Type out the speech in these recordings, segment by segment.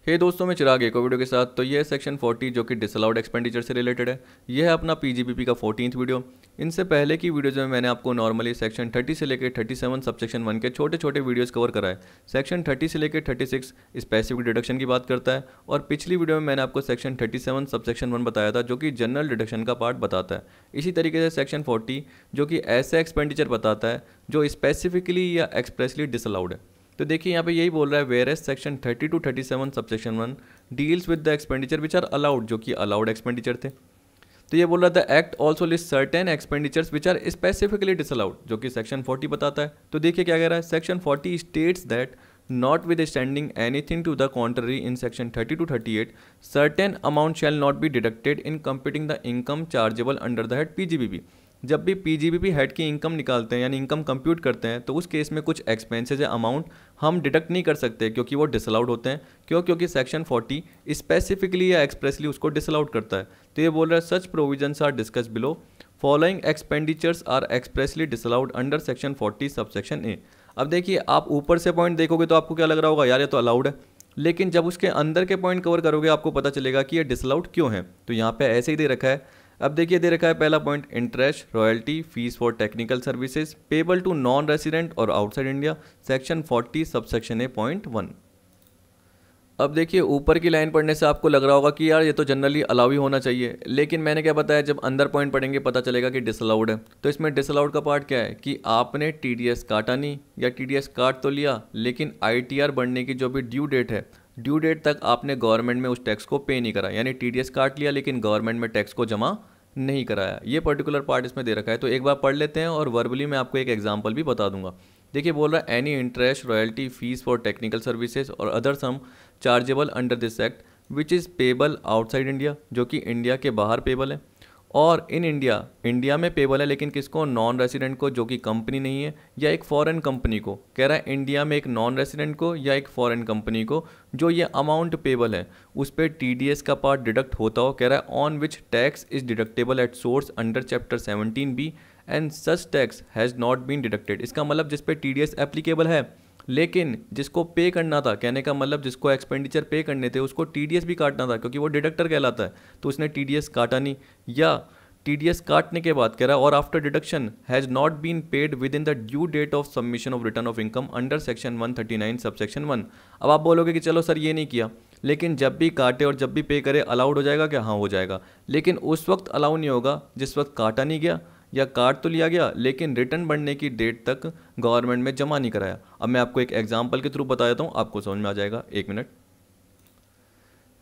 हे दोस्तों, मैं चिराग एक और वीडियो के साथ। तो ये है सेक्शन 40 जो कि डिसअलाउड एक्सपेंडिचर से रिलेटेड है। ये है अपना पीजीबीपी का 14th वीडियो। इनसे पहले की वीडियोज में मैंने आपको नॉर्मली सेक्शन 30 से लेकर 37 सबसेक्शन 1 के छोटे छोटे वीडियोस कवर कराए। सेक्शन 30 से लेकर 36 स्पेसिफिक डिडक्शन की बात करता है, और पिछली वीडियो में मैंने आपको सेक्शन 37 सबसेक्शन 1 बताया था जो कि जनरल डिडक्शन का पार्ट बताता है। इसी तरीके से सेक्शन 40 जो कि ऐसे एक्सपेंडिचर बताता है जो स्पेसिफिकली या एक्सप्रेसली डिसअलाउड है। तो देखिए यहाँ पे यही बोल रहा है, whereas section 30 to 37 subsection 1 deals with the expenditure which are allowed, जो कि अलाउड एक्सपेंडिचर थे। तो ये बोल रहा था act also list certain expenditures which are specifically disallowed, जो कि सेक्शन 40 बताता है। तो देखिए क्या कह रहा है, section 40 states that notwithstanding anything to the contrary in section 30 to 38 certain amount shall not be deducted in computing the income chargeable under the head PGBP. जब भी पीजीबीपी हेड की इनकम निकालते हैं यानी income compute करते हैं, तो उस केस में कुछ एक्सपेंसेस या अमाउंट हम डिडक्ट नहीं कर सकते क्योंकि वो डिसअलाउड होते हैं। क्योंकि सेक्शन 40 स्पेसिफिकली या एक्सप्रेसली उसको डिसअलाउड करता है। तो ये बोल रहा है, such provisions are discuss below, following expenditures are expressly disallowed under section 40 subsection A. अब देखिए, आप ऊपर से पॉइंट देखोगे तो आपको क्या लग रहा होगा, यार ये तो अलाउड है, लेकिन जब उसके अंदर के पॉइंट कवर करोगे आपको पता चलेगा कि ये डिसअलाउड क्यों है। तो यहाँ पे ऐसे ही दे रखा है। अब देखिए दे रखा है पहला point, interest royalty fees for technical services payable to non resident और outside India, section 40 subsection A point 1। अब देखिए ऊपर की लाइन पढ़ने से आपको लग रहा होगा कि यार ये तो जनरली अलाउ ही होना चाहिए, लेकिन मैंने क्या बताया, जब अंदर पॉइंट पढ़ेंगे पता चलेगा कि डिसअलाउड है। तो इसमें डिसअलाउड का पार्ट क्या है कि आपने टीडीएस काटा नहीं, या टीडीएस काट तो लिया लेकिन आईटीआर बढ़ने की जो भी ड्यू डेट है, ड्यू डेट तक आपने गवर्नमेंट में उस टैक्स को पे नहीं करा, यानी टीडीएस काट लिया लेकिन गवर्नमेंट में टैक्स को जमा नहीं कराया। ये पर्टिकुलर पार्ट इसमें दे रखा है। तो एक बार पढ़ लेते हैं और वर्बली मैं आपको एक एग्जांपल भी बता दूंगा। देखिए बोल रहा है, any interest royalty fees for technical services और other sum chargeable under this act which is payable outside India, जो कि इंडिया के बाहर पेबल है, और इन इंडिया, इंडिया में पेबल है लेकिन किसको, नॉन रेसिडेंट को, जो कि कंपनी नहीं है या एक फॉरेन कंपनी को। कह रहा है इंडिया में एक नॉन रेसिडेंट को या एक फॉरेन कंपनी को जो ये अमाउंट पेबल है उस पर टीडीएस का पार्ट डिडक्ट होता हो। कह रहा है on which tax is deductible at source under chapter 17B and such tax has not been deducted. इसका मतलब जिस पे टीडीएस एप्लीकेबल है लेकिन जिसको पे करना था, कहने का मतलब जिसको एक्सपेंडिचर पे करने थे उसको टीडीएस भी काटना था क्योंकि वो डिडक्टर कहलाता है, तो उसने टीडीएस काटा नहीं, या टीडीएस काटने के बाद कह रहा है और after deduction has not been paid within the due date of submission of return of income under section 139 subsection 1। अब आप बोलोगे कि चलो सर ये नहीं किया, लेकिन जब भी काटे और जब भी पे करे अलाउड हो जाएगा क्या? हाँ हो जाएगा, लेकिन उस वक्त अलाउ नहीं होगा जिस वक्त काटा नहीं गया, या काट तो लिया गया लेकिन रिटर्न बढ़ने की डेट तक गवर्नमेंट में जमा नहीं कराया। अब मैं आपको एक एग्जांपल के थ्रू बता देता हूँ, आपको समझ में आ जाएगा। एक मिनट,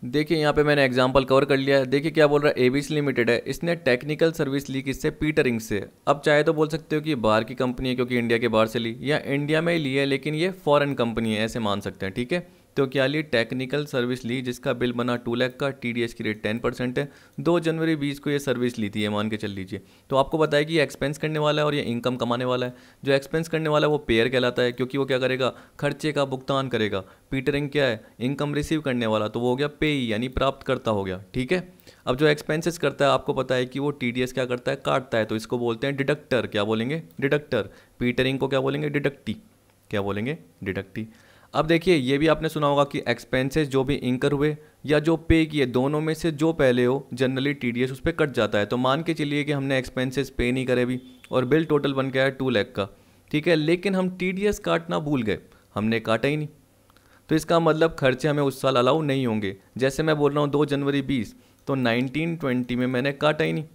देखिए यहाँ पे मैंने एग्जांपल कवर कर लिया है। देखिए क्या बोल रहा है, एबीसी लिमिटेड है, इसने टेक्निकल सर्विस ली किससे, पीटरिंग से। अब चाहे तो बोल सकते हो कि बाहर की कंपनी है क्योंकि इंडिया के बाहर से ली, या इंडिया में ही ली है लेकिन ये फॉरेन कंपनी है, ऐसे मान सकते हैं। ठीक है, तो क्या ली, टेक्निकल सर्विस ली जिसका बिल बना 2 लाख का, टीडीएस की रेट 10% है, 2 जनवरी 20 को ये सर्विस ली थी, ये मान के चल लीजिए। तो आपको बताया कि ये एक्सपेंस करने वाला है और ये इनकम कमाने वाला है। जो एक्सपेंस करने वाला है वो पेयर कहलाता है क्योंकि वो क्या करेगा, खर्चे का भुगतान करेगा। पीटरिंग क्या है, इनकम रिसीव करने वाला, तो वो हो गया पेई यानी प्राप्त करता हो गया। ठीक है, अब जो एक्सपेंसेस करता है आपको पता है कि वो टीडीएस क्या करता है, काटता है, तो इसको बोलते हैं डिडक्टर। क्या बोलेंगे, डिडक्टर। पीटरिंग को क्या बोलेंगे, डिडक्टी। क्या बोलेंगे, डिडक्टी। अब देखिए ये भी आपने सुना होगा कि एक्सपेंसेस जो भी इंकर हुए या जो पे किए, दोनों में से जो पहले हो जनरली टीडीएस उस पर कट जाता है। तो मान के चलिए कि हमने एक्सपेंसेस पे नहीं करे भी और बिल टोटल बन गया है 2 लाख का, ठीक है, लेकिन हम टीडीएस काटना भूल गए, हमने काटा ही नहीं, तो इसका मतलब खर्चे हमें उस साल अलाउ नहीं होंगे। जैसे मैं बोल रहा हूँ 2 जनवरी 20, तो 1920 में मैंने काटा ही नहीं,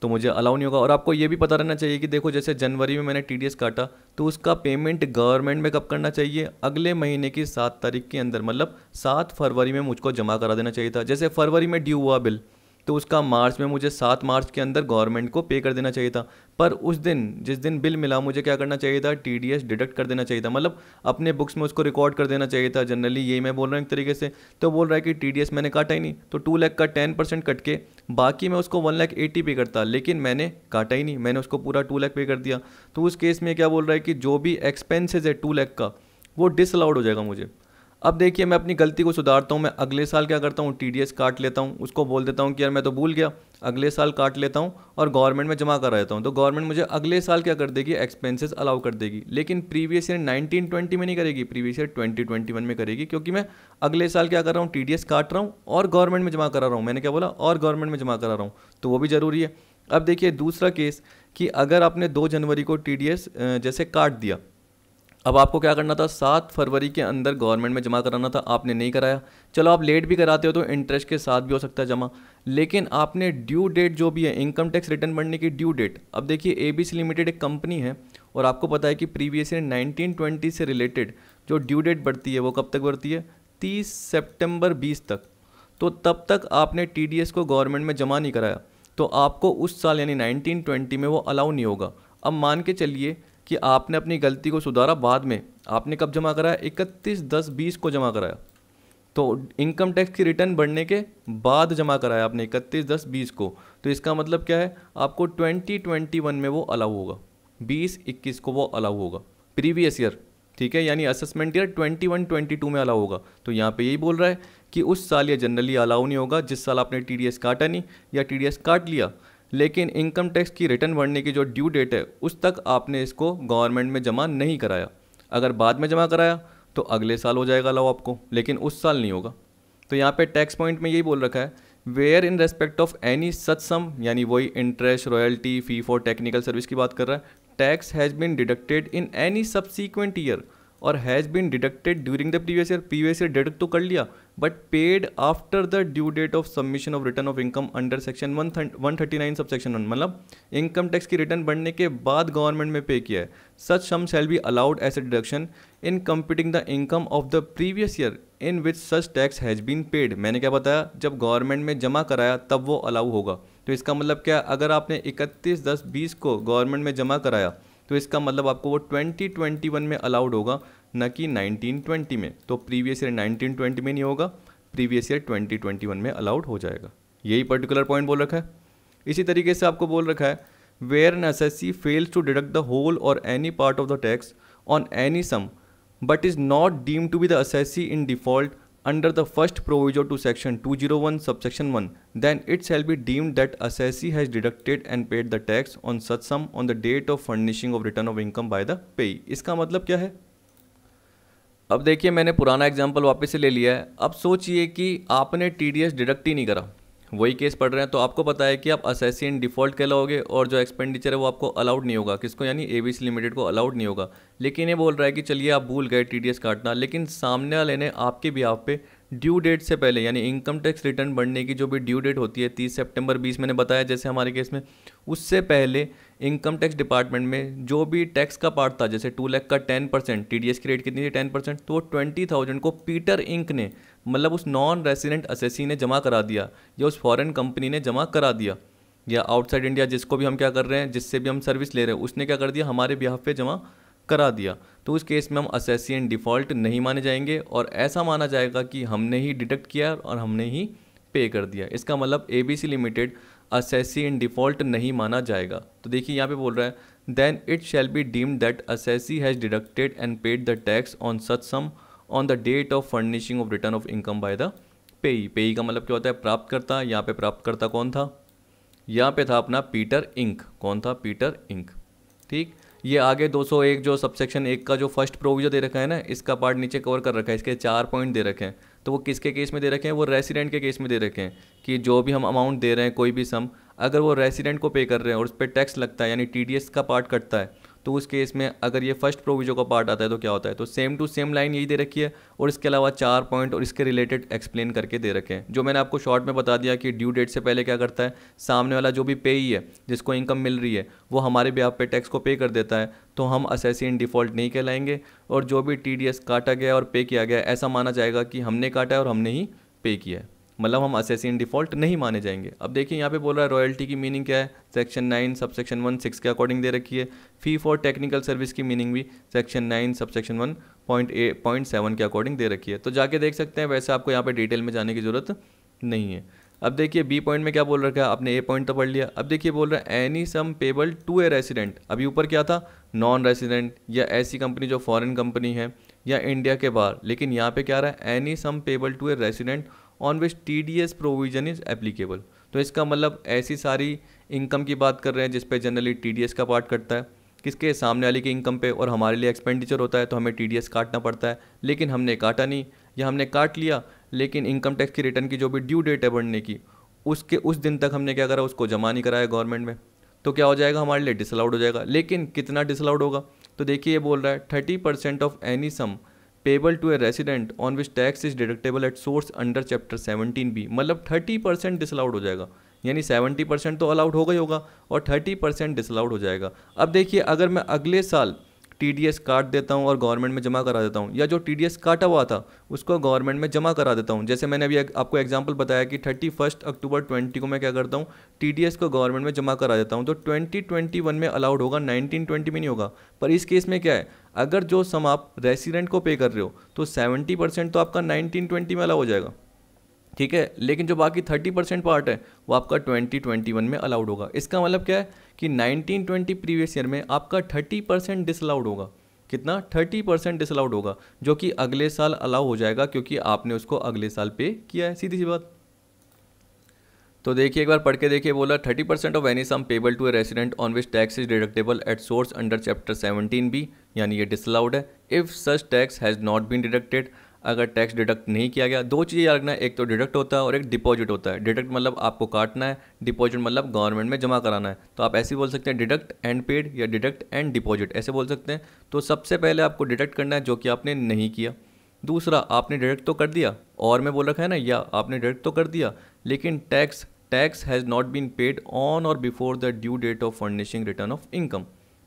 तो मुझे अलाउ नहीं होगा। और आपको ये भी पता रहना चाहिए कि देखो जैसे जनवरी में मैंने टीडीएस काटा तो उसका पेमेंट गवर्नमेंट में कब करना चाहिए, अगले महीने की 7 तारीख के अंदर, मतलब 7 फरवरी में मुझको जमा करा देना चाहिए था। जैसे फरवरी में ड्यू हुआ बिल तो उसका मार्च में मुझे 7 मार्च के अंदर गवर्नमेंट को पे कर देना चाहिए था, पर उस दिन जिस दिन बिल मिला मुझे क्या करना चाहिए था, टीडीएस डिडक्ट कर देना चाहिए था, मतलब अपने बुक्स में उसको रिकॉर्ड कर देना चाहिए था। जनरली यही मैं बोल रहा हूँ एक तरीके से। तो बोल रहा है कि टीडीएस मैंने काटा ही नहीं, तो 2 लाख का 10% कट के बाकी मैं उसको 1,80,000 पे करता, लेकिन मैंने काटा ही नहीं, मैंने उसको पूरा 2 लाख पे कर दिया। तो उस केस में क्या बोल रहा है कि जो भी एक्सपेंसेज है 2 लाख का वो डिसअलाउड हो जाएगा मुझे। अब देखिए मैं अपनी गलती को सुधारता हूँ, मैं अगले साल क्या करता हूँ, टीडीएस काट लेता हूँ, उसको बोल देता हूँ कि यार मैं तो भूल गया, अगले साल काट लेता हूँ और गवर्नमेंट में जमा करा देता हूँ। तो गवर्नमेंट मुझे अगले साल क्या कर देगी, एक्सपेंसेस अलाउ कर देगी। लेकिन प्रीवियस ईयर 1920 में नहीं करेगी, प्रीवियस ईयर 2021 में करेगी, क्योंकि मैं अगले साल क्या कर रहा हूँ, टीडीएस काट रहा हूँ और गवर्नमेंट में जमा करा रहा हूँ। मैंने क्या बोला, और गवर्नमेंट में जमा करा रहा हूँ, तो वो भी ज़रूरी है। अब देखिए दूसरा केस कि अगर आपने 2 जनवरी को टीडीएस जैसे काट दिया, अब आपको क्या करना था, 7 फरवरी के अंदर गवर्नमेंट में जमा कराना था, आपने नहीं कराया। चलो आप लेट भी कराते हो तो इंटरेस्ट के साथ भी हो सकता है जमा, लेकिन आपने ड्यू डेट जो भी है, इनकम टैक्स रिटर्न भरने की ड्यू डेट, अब देखिए एबीसी लिमिटेड एक कंपनी है और आपको पता है कि प्रीवियस ईयर 1920 से रिलेटेड जो ड्यू डेट बढ़ती है वो कब तक बढ़ती है, 30 सितंबर 20 तक। तो तब तक आपने टीडीएस को गवर्नमेंट में जमा नहीं कराया, तो आपको उस साल यानी 1920 में वो अलाउ नहीं होगा। अब मान के चलिए कि आपने अपनी गलती को सुधारा, बाद में आपने कब जमा कराया, 31/10/20 को जमा कराया, तो इनकम टैक्स की रिटर्न बढ़ने के बाद जमा कराया आपने 31/10/20 को। तो इसका मतलब क्या है, आपको 2021 में वो अलाउ होगा, 20-21 को वो अलाउ होगा, प्रीवियस ईयर, ठीक है, यानी असेसमेंट ईयर 21-22 में अलाउ होगा। तो यहाँ पे यही बोल रहा है कि उस साल ये जनरली अलाउ नहीं होगा जिस साल आपने टीडीएस काटा नहीं या टीडीएस काट लिया, लेकिन इनकम टैक्स की रिटर्न भरने की जो ड्यू डेट है उस तक आपने इसको गवर्नमेंट में जमा नहीं कराया। अगर बाद में जमा कराया तो अगले साल हो जाएगा अलाउ आपको, लेकिन उस साल नहीं होगा। तो यहाँ पे टैक्स पॉइंट में यही बोल रखा है, where in respect of any such sum, यानी वही interest, royalty, fee for technical service की बात कर रहा है, tax has been deducted in any subsequent year और has been deducted during the previous year, previous year deduct तो कर लिया but paid after the due date of submission of return of income under section 139 subsection 1, मतलब income tax की return बढ़ने के बाद government में पे किया है, such sum shall be allowed as a deduction in computing the income of the previous year in which such tax has been paid. मैंने क्या बताया, जब गवर्नमेंट में जमा कराया तब वो अलाउ होगा। तो इसका मतलब क्या, अगर आपने 31/10/20 को गवर्नमेंट में जमा कराया तो इसका मतलब आपको वो 2021 में अलाउड होगा, न कि 1920 में। तो प्रीवियस ईयर 1920 में नहीं होगा, प्रीवियस ईयर 2021 में अलाउड हो जाएगा। यही पर्टिकुलर पॉइंट बोल रखा है। इसी तरीके से आपको बोल रखा है, where an assessee fails to deduct the whole और any part of the tax on any sum but is not deemed to be the assessee in default under the first proviso to section 201 subsection 1, then it shall be deemed that assessee has deducted and paid the tax on such sum on the date of furnishing of return of income by the payee। इसका मतलब क्या है, अब देखिए मैंने पुराना example वापस से ले लिया है। अब सोचिए कि आपने टीडीएस डिडक्ट ही नहीं करा, वही केस पढ़ रहे हैं, तो आपको पता है कि आप असेसी इन डिफॉल्ट कहलाओगे और जो एक्सपेंडिचर है वो आपको अलाउड नहीं होगा, किसको, यानी एबीसी लिमिटेड को अलाउड नहीं होगा। लेकिन ये बोल रहा है कि चलिए आप भूल गए टीडीएस काटना, लेकिन सामने वाले ने आपके बिहाफ पे ड्यू डेट से पहले, यानी इनकम टैक्स रिटर्न भरने की जो भी ड्यू डेट होती है 30 सितंबर 20 मैंने बताया जैसे हमारे केस में, उससे पहले इनकम टैक्स डिपार्टमेंट में जो भी टैक्स का पार्ट था, जैसे 2 लाख का 10%, टीडीएस की रेट कितनी थी 10%, तो 20,000 को पीटर इंक ने, मतलब उस नॉन रेसिडेंट असेसी ने जमा करा दिया या उस फॉरेन कंपनी ने जमा करा दिया, या आउटसाइड इंडिया जिसको भी हम क्या कर रहे हैं, जिससे भी हम सर्विस ले रहे हैं, उसने क्या कर दिया, हमारे बिहाफ पे जमा करा दिया। तो उस केस में हम असेसी इन डिफ़ॉल्ट नहीं माने जाएंगे और ऐसा माना जाएगा कि हमने ही डिडक्ट किया और हमने ही पे कर दिया। इसका मतलब ABC limited assessee in default नहीं माना जाएगा। तो देखिए यहाँ पे बोल रहा है, then it shall be deemed that assessee has deducted and paid the tax on such sum on the date of furnishing of return of income by the payee. Payee का मतलब क्या होता है, प्राप्तकर्ता। यहाँ पे प्राप्तकर्ता कौन था, यहाँ पे था अपना पीटर इंक। कौन था, पीटर इंक। ठीक, ये आगे 201 जो सबसेक्शन 1 का जो फर्स्ट प्रोविजन दे रखा है ना, इसका पार्ट नीचे कवर कर रखा है, इसके 4 पॉइंट दे रखे हैं। तो वो किसके केस में दे रखे हैं, वो रेसिडेंट के केस में दे रखे हैं कि जो भी हम अमाउंट दे रहे हैं, कोई भी सम, अगर वो रेसिडेंट को पे कर रहे हैं और उस पर टैक्स लगता है, यानी टीडीएस का पार्ट कटता है, तो उस केस में अगर ये फर्स्ट प्रोविजन का पार्ट आता है तो क्या होता है। तो सेम टू सेम लाइन यही दे रखी है और इसके अलावा 4 पॉइंट और इसके रिलेटेड एक्सप्लेन करके दे रखे हैं, जो मैंने आपको शॉर्ट में बता दिया कि ड्यू डेट से पहले क्या करता है, सामने वाला जो भी पेई है जिसको इनकम मिल रही है वो हमारे बिहाफ पे टैक्स को पे कर देता है, तो हम असेसी इन डिफ़ॉल्ट नहीं कहलाएंगे और जो भी टीडीएस काटा गया और पे किया गया ऐसा माना जाएगा कि हमने काटा है और हमने ही पे किया है, मतलब हम असेसी इन डिफ़ॉल्ट नहीं माने जाएंगे। अब देखिए यहाँ पे बोल रहा है रॉयल्टी की मीनिंग क्या है, सेक्शन 9 सबसेक्शन 1(6) के अकॉर्डिंग दे रखी है। फी फॉर टेक्निकल सर्विस की मीनिंग भी सेक्शन 9 सबसेक्शन 1.7 के अकॉर्डिंग दे रखी है। तो जाके देख सकते हैं, वैसे आपको यहाँ पे डिटेल में जाने की ज़रूरत नहीं है। अब देखिए बी पॉइंट में क्या बोल रखा है, आपने ए पॉइंट तो पढ़ लिया। अब देखिए बोल रहा है any sum payable to a resident. अभी ऊपर क्या था, नॉन रेसिडेंट या ऐसी कंपनी जो फॉरेन कंपनी है या इंडिया के बाहर, लेकिन यहाँ पे क्या रहा है, any sum payable to a resident on which TDS provision is applicable. तो इसका मतलब ऐसी सारी इनकम की बात कर रहे हैं जिस पे जनरली TDS का पार्ट कटता है, किसके, सामने वाले की इनकम पे, और हमारे लिए एक्सपेंडिचर होता है तो हमें TDS काटना पड़ता है, लेकिन हमने काटा नहीं या हमने काट लिया, लेकिन इनकम टैक्स की रिटर्न की जो भी ड्यू डेट है भरने की, उसके उस दिन तक हमने क्या करा, उसको जमा नहीं कराया गवर्नमेंट में, तो क्या हो जाएगा, हमारे लिए डिसअलाउड हो जाएगा। लेकिन कितना डिसअलाउड होगा, तो देखिए ये बोल रहा है 30% of any sum payable to a resident on which tax is deductible at source under chapter 17B, मतलब 30% डिसअलाउड हो जाएगा, यानी 70% तो अलाउड होगा ही होगा और 30% डिसअलाउड हो जाएगा। अब देखिए अगर मैं अगले साल TDS काट देता हूँ और गवर्नमेंट में जमा करा देता हूँ, या जो TDS काटा हुआ था उसको गवर्नमेंट में जमा करा देता हूँ, जैसे मैंने अभी आपको एग्जांपल बताया कि 31 अक्टूबर 20 को मैं क्या करता हूँ, TDS को गवर्नमेंट में जमा करा देता हूँ, तो 2021 में अलाउड होगा, 1920 में नहीं होगा। पर इस केस में क्या है, अगर जो सम आप रेसिडेंट को पे कर रहे हो तो 70% तो आपका 1920 में अलाउ हो जाएगा, ठीक है, लेकिन जो बाकी 30% पार्ट है वो आपका 2021 में अलाउड होगा। इसका मतलब क्या है कि 1920 प्रीवियस ईयर में आपका 30% डिसअलाउड होगा। कितना, 30% डिसअलाउड होगा, जो कि अगले साल अलाउ हो जाएगा क्योंकि आपने उसको अगले साल पे किया है, सीधी सी बात। तो देखिए एक बार पढ़ के देखिए, बोला 30% of any sum payable to a resident on which tax is deductible at source under chapter 17B, यानी ये डिसअलाउड है। If such tax has not been deducted, अगर टैक्स डिडक्ट नहीं किया गया, दो चीज़ें याद रखना है, एक तो डिडक्ट होता है और एक डिपॉजिट होता है। डिडक्ट मतलब आपको काटना है, डिपॉजिट मतलब गवर्नमेंट में जमा कराना है। तो आप ऐसे बोल सकते हैं डिडक्ट एंड पेड या डिडक्ट एंड डिपॉजिट, ऐसे बोल सकते हैं। तो सबसे पहले आपको डिडक्ट करना है जो कि आपने नहीं किया। दूसरा, आपने डिडक्ट तो कर दिया, और मैं बोल रखा है ना, या आपने डिडक्ट तो कर दिया, लेकिन tax has not been paid on और before the due date of furnishing return of income,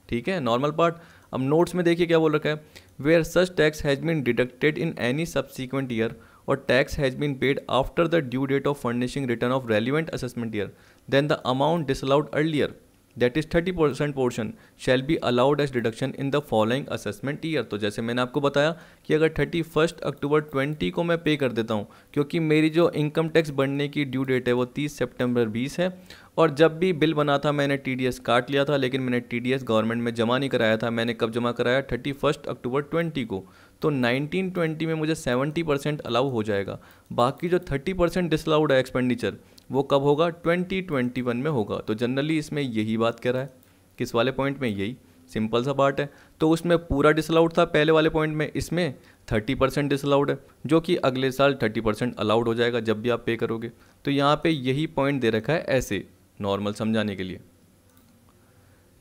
ठीक है, नॉर्मल पार्ट। अब नोट्स में देखिए क्या बोल रखा है, where such tax has been deducted in any subsequent year और tax has been paid after the due date of furnishing return of relevant assessment year, then the amount disallowed earlier that is 30% portion shall be allowed as deduction in the following assessment year. तो जैसे मैंने आपको बताया कि अगर 31 अक्टूबर 20 को मैं पे कर देता हूँ, क्योंकि मेरी जो इनकम टैक्स बनने की ड्यू डेट है वो 30 सितंबर 20 है, और जब भी बिल बना था मैंने TDS काट लिया था, लेकिन मैंने TDS गवर्नमेंट में जमा नहीं कराया था। मैंने कब जमा कराया, 31 अक्टूबर 20 को। तो 1920 में मुझे 70% अलाउ हो जाएगा। बाकी जो 30% डिसअलाउड है एक्सपेंडिचर, वो कब होगा, 2021 में होगा। तो जनरली इसमें यही बात कह रहा है, किस वाले पॉइंट में, यही सिंपल सा पार्ट है। तो उसमें पूरा डिसअलाउड था पहले वाले पॉइंट में, इसमें 30% डिसअलाउड है, जो कि अगले साल 30% अलाउड हो जाएगा जब भी आप पे करोगे। तो यहाँ पे यही पॉइंट दे रखा है ऐसे नॉर्मल समझाने के लिए।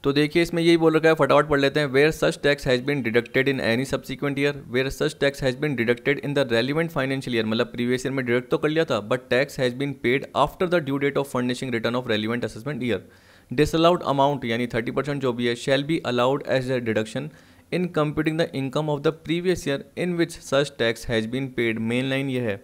तो देखिए इसमें यही बोल रखा है, फटाफट पढ़ लेते हैं। Where such tax has been deducted in any subsequent year, where such tax has been deducted in the relevant financial year, मतलब प्रीवियस ईयर में डिडक्ट तो कर लिया था, but tax has been paid after the due date of furnishing return of relevant assessment year. Disallowed amount यानी 30% जो भी है, shall be allowed as a deduction in computing the income of the previous year in which such tax has been paid. Main line ये है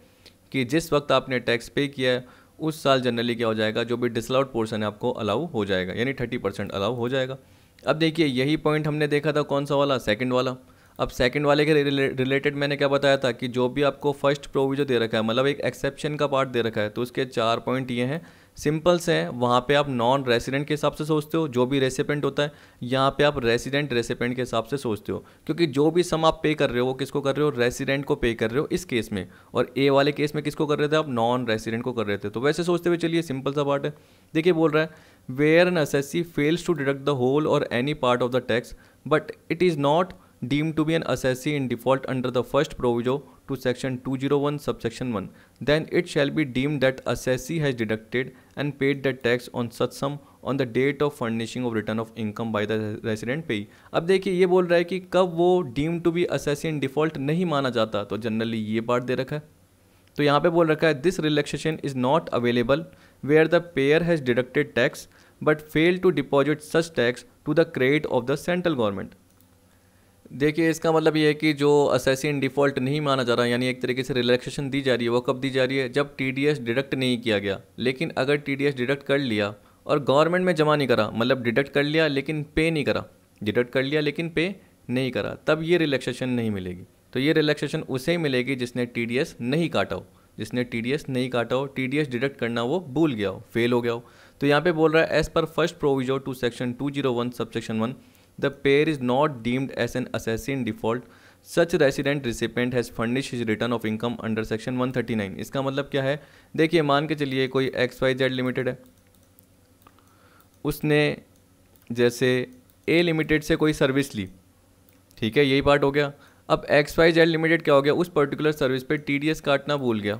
कि जिस वक्त आपने टैक्स पे किया है उस साल जनरली क्या हो जाएगा, जो भी डिसअलाउड पोर्शन है आपको अलाउ हो जाएगा, यानी 30% अलाउ हो जाएगा। अब देखिए यही पॉइंट हमने देखा था, कौन सा वाला, सेकंड वाला। अब सेकंड वाले के रिलेटेड मैंने क्या बताया था कि जो भी आपको फर्स्ट प्रोविजन दे रखा है, मतलब एक एक्सेप्शन का पार्ट दे रखा है, तो उसके 4 पॉइंट ये हैं, सिंपल से हैं। वहाँ पे आप नॉन रेसिडेंट के हिसाब से सोचते हो, जो भी रेसिपेंट होता है, यहाँ पे आप रेसिडेंट रेसिपेंट के हिसाब से सोचते हो, क्योंकि जो भी सम आप पे कर रहे हो वो किसको कर रहे हो, रेसिडेंट को पे कर रहे हो इस केस में, और ए वाले केस में किसको कर रहे थे आप, नॉन रेसिडेंट को कर रहे थे। तो वैसे सोचते हुए चलिए, सिंपल सा पार्ट है। देखिए बोल रहा है, where an assessee fails to deduct the whole or any part of the tax but it is not deemed to be an assessee in default under the first proviso to section 201 subsection 1, then it shall be deemed that assessee has deducted and paid the tax on such sum on the date of furnishing of return of income by the resident payee। अब देखिए ये बोल रहा है कि कब वो deemed to be assessee in default नहीं माना जाता, तो जनरली ये पार्ट दे रखा है। तो यहाँ पे बोल रखा है, this relaxation is not available where the payer has deducted tax but fail to deposit such tax to the credit of the central government. देखिए इसका मतलब ये है कि जो असेसी इन डिफ़ॉल्ट नहीं माना जा रहा, यानी एक तरीके से रिलैक्सेशन दी जा रही है, वो कब दी जा रही है, जब TDS डिडक्ट नहीं किया गया। लेकिन अगर TDS डिडक्ट कर लिया और गवर्नमेंट में जमा नहीं करा, मतलब डिडक्ट कर लिया लेकिन पे नहीं करा, डिडक्ट कर लिया लेकिन पे नहीं करा, तब ये रिलैक्सेशन नहीं मिलेगी। तो ये रिलैक्सेशन उसे ही मिलेगी जिसने TDS नहीं काटा हो, जिसने TDS नहीं काटा हो, TDS डिडक्ट करना वो भूल गया हो, फेल हो गया हो। तो यहाँ पे बोल रहा है, as per first proviso to section 201 subsection 1 the payer is not deemed as an assessee in default such resident recipient has furnish his return of income under section 139। इसका मतलब क्या है, देखिए मान के चलिए कोई XYZ लिमिटेड है, उसने जैसे ए लिमिटेड से कोई सर्विस ली, ठीक है, यही पार्ट हो गया। अब XYZ लिमिटेड क्या हो गया, उस पर्टिकुलर सर्विस पे TDS काटना भूल गया।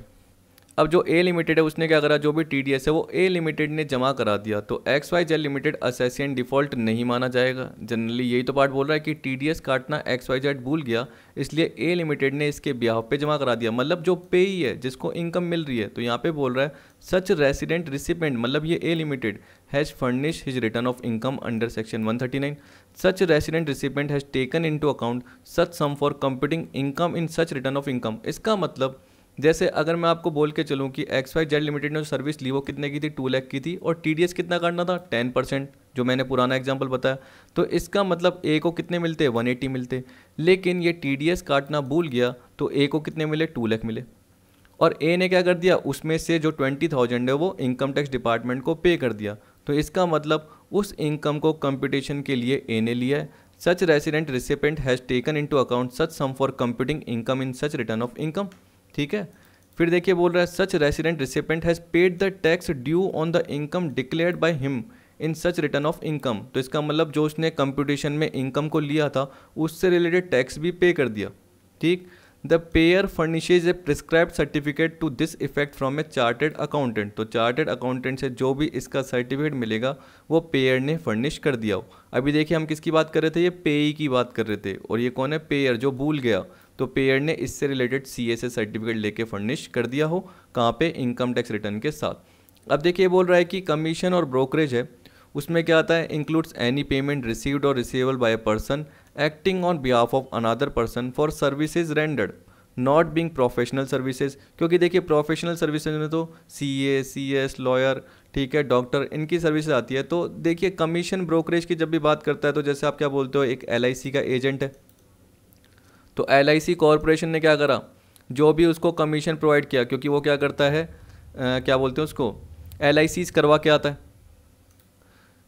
अब जो ए लिमिटेड है उसने क्या करा, जो भी TDS है वो ए लिमिटेड ने जमा करा दिया, तो XYZ लिमिटेड असेसियन डिफ़ॉल्ट नहीं माना जाएगा। जनरली यही तो पार्ट बोल रहा है कि TDS काटना XYZ भूल गया, इसलिए ए लिमिटेड ने इसके ब्याह पे जमा करा दिया, मतलब जो पेई है जिसको इनकम मिल रही है। तो यहाँ पे बोल रहा है सच रेसिडेंट रिसिपेंट, मतलब ये A limited has furnish his return of income under section 139। Such resident recipient has taken into account such sum for computing income in such return of income. इसका मतलब जैसे अगर मैं आपको बोल के चलूँ कि XYZ लिमिटेड ने जो सर्विस ली वो कितने की थी, 2 लाख की थी, और TDS कितना काटना था, 10%, जो मैंने पुराना एग्जांपल बताया। तो इसका मतलब ए को कितने मिलते, 180 मिलते, लेकिन ये TDS काटना भूल गया तो ए को कितने मिले, 2 लाख मिले। और ए ने क्या कर दिया, उसमें से जो 20,000 है वो इनकम टैक्स डिपार्टमेंट को पे कर दिया। तो इसका मतलब उस इनकम को कंप्यूटेशन के लिए ए ने लिया है। Such resident recipient has taken into account such sum for computing income in such return of income, ठीक है। फिर देखिए बोल रहा है such resident recipient has paid the tax due on the income declared by him in such return of income. तो इसका मतलब जो उसने कंप्यूटेशन में इनकम को लिया था उससे रिलेटेड टैक्स भी पे कर दिया, ठीक। The payer furnishes a prescribed certificate to this effect from a chartered accountant. तो चार्टेड अकाउंटेंट से जो भी इसका सर्टिफिकेट मिलेगा वो पेयर ने फर्निश कर दिया हो। अभी देखिए हम किसकी बात कर रहे थे, ये पेई की बात कर रहे थे, और ये कौन है, पेयर, जो भूल गया। तो पेयर ने इससे रिलेटेड CA से सर्टिफिकेट लेके फर्निश कर दिया हो, कहाँ पे, इनकम टैक्स रिटर्न के साथ। अब देखिए बोल रहा है कि कमीशन और ब्रोकरेज है, उसमें क्या आता है, includes any payment received or receivable by a person acting on behalf of another person for services rendered not being professional services. क्योंकि देखिए प्रोफेशनल सर्विसेज में तो CA, CS, लॉयर, ठीक है, डॉक्टर, इनकी सर्विसेज आती है। तो देखिए कमीशन ब्रोकरेज की जब भी बात करता है तो जैसे आप क्या बोलते हो, एक LIC का एजेंट है, तो LIC कॉरपोरेशन ने क्या करा, जो भी उसको कमीशन प्रोवाइड किया, क्योंकि वो क्या करता है, क्या बोलते हैं उसको, LICs करवा के आता है,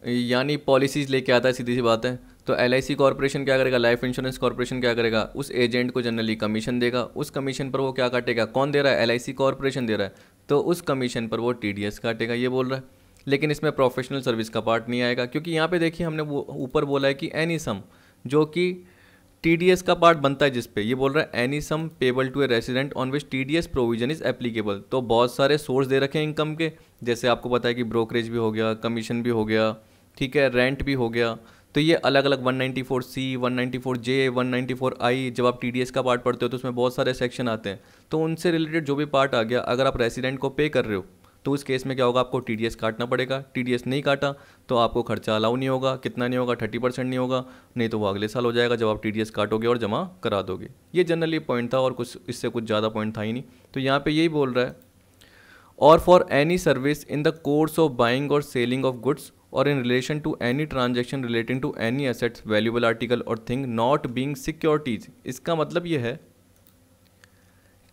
यानी पॉलिसीज़ लेके आता है, सीधी सी बात है। तो LIC कॉरपोरेशन क्या करेगा, लाइफ इंश्योरेंस कॉरपोरेशन क्या करेगा, उस एजेंट को जनरली कमीशन देगा, उस कमीशन पर वो क्या काटेगा, कौन दे रहा है, LIC कॉरपोरेशन दे रहा है, तो उस कमीशन पर वो TDS काटेगा, ये बोल रहा है। लेकिन इसमें प्रोफेशनल सर्विस का पार्ट नहीं आएगा, क्योंकि यहाँ पे देखिए हमने वो ऊपर बोला है कि एनी सम, जो कि TDS का पार्ट बनता है, जिस पे ये बोल रहा है any sum payable to a resident on which TDS provision is applicable. तो बहुत सारे सोर्स दे रखे हैं इनकम के, जैसे आपको पता है कि ब्रोकरेज भी हो गया, कमीशन भी हो गया, ठीक है, रेंट भी हो गया। तो ये अलग अलग 194C, 194J, 194I, जब आप TDS का पार्ट पढ़ते हो तो उसमें बहुत सारे सेक्शन आते हैं। तो उनसे रिलेटेड जो भी पार्ट आ गया, अगर आप रेसिडेंट को पे कर रहे हो तो उस केस में क्या होगा, आपको TDS काटना पड़ेगा। TDS नहीं काटा तो आपको खर्चा अलाउ नहीं होगा, कितना नहीं होगा, 30% नहीं होगा, नहीं तो वो अगले साल हो जाएगा जब आप TDS काटोगे और जमा करा दोगे। ये जनरली पॉइंट था, और कुछ इससे कुछ ज़्यादा पॉइंट था ही नहीं। तो यहाँ पे यही बोल रहा है, और for any service in the course of buying और सेलिंग ऑफ गुड्स और in relation to any transaction relating to any assets, valuable article or thing not being securities। इसका मतलब ये है